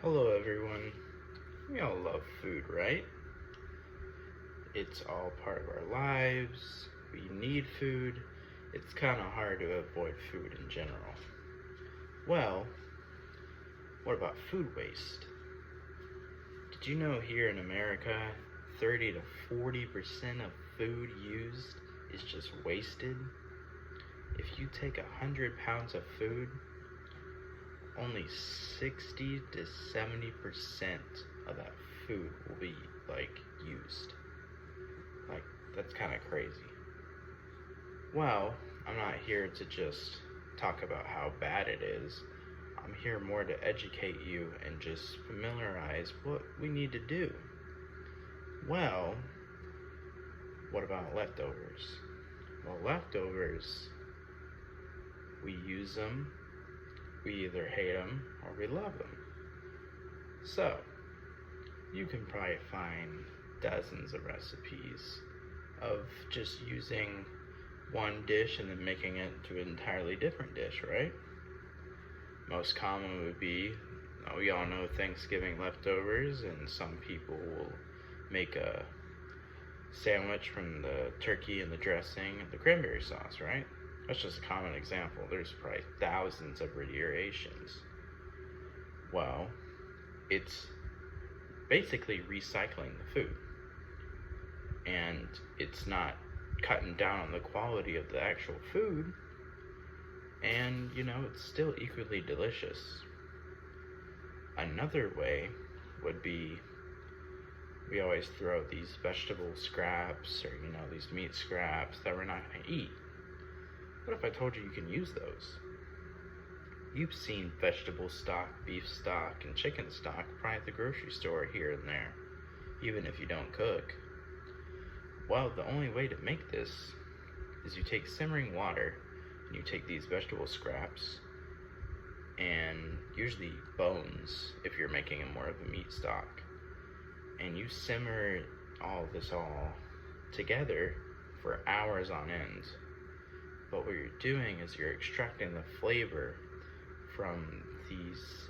Hello everyone. We all love food, right? It's all part of our lives. We need food. It's kind of hard to avoid food in general. Well, what about food waste? Did you know here in America, 30 to 40% of food used is just wasted? If you take 100 pounds of food, only 60 to 70% of that food will be used. Like, that's kind of crazy. Well, I'm not here to just talk about how bad it is. I'm here more to educate you and just familiarize what we need to do. Well, what about leftovers? Well, leftovers, we use them, we either hate them or we love them. So, you can probably find dozens of recipes of just using one dish and then making it into an entirely different dish, right? Most common would be, we all know Thanksgiving leftovers, and some people will make a sandwich from the turkey and the dressing and the cranberry sauce, right? That's just a common example. There's probably thousands of variations. Well, it's basically recycling the food, and it's not cutting down on the quality of the actual food, and it's still equally delicious. Another way would be, we always throw these vegetable scraps or these meat scraps that we're not going to eat. What if I told you you can use those? You've seen vegetable stock, beef stock, and chicken stock probably at the grocery store here and there, even if you don't cook. Well, the only way to make this is you take simmering water and you take these vegetable scraps, and usually bones if you're making it more of a meat stock, and you simmer all together for hours on end. But what you're doing is you're extracting the flavor from these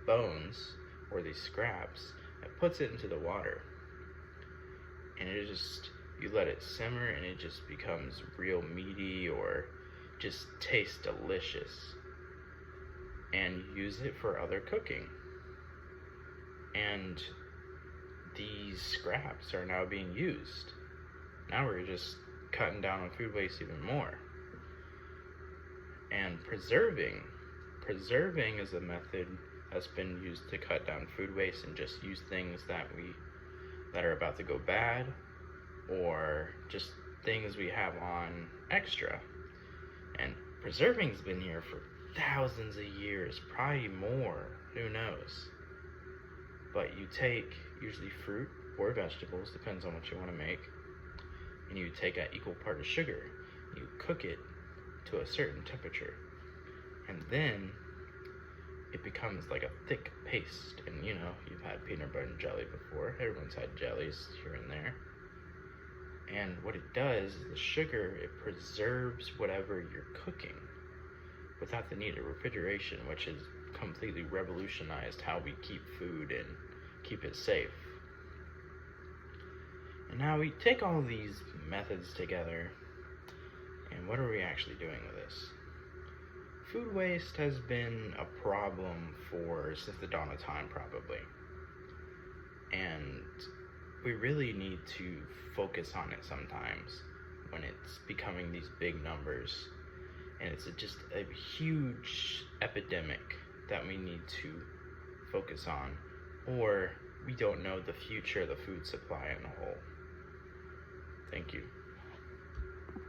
bones or these scraps and puts it into the water, and you let it simmer and it just becomes real meaty or just tastes delicious, and use it for other cooking. And these scraps are now being used. Now we're just cutting down on food waste even more. And preserving is a method that's been used to cut down food waste and just use things that are about to go bad, or just things we have on extra. And preserving's been here for thousands of years, probably more, who knows. But you take usually fruit or vegetables, depends on what you want to make, and you take an equal part of sugar, you cook it to a certain temperature, and then it becomes like a thick paste. And you've had peanut butter and jelly before. Everyone's had jellies here and there. And what it does is the sugar, it preserves whatever you're cooking without the need of refrigeration, which has completely revolutionized how we keep food and keep it safe. And now we take all these methods together, and what are we actually doing with this? Food waste has been a problem since the dawn of time, probably. And we really need to focus on it sometimes when it's becoming these big numbers, and it's just a huge epidemic that we need to focus on, or we don't know the future of the food supply in a whole. Thank you.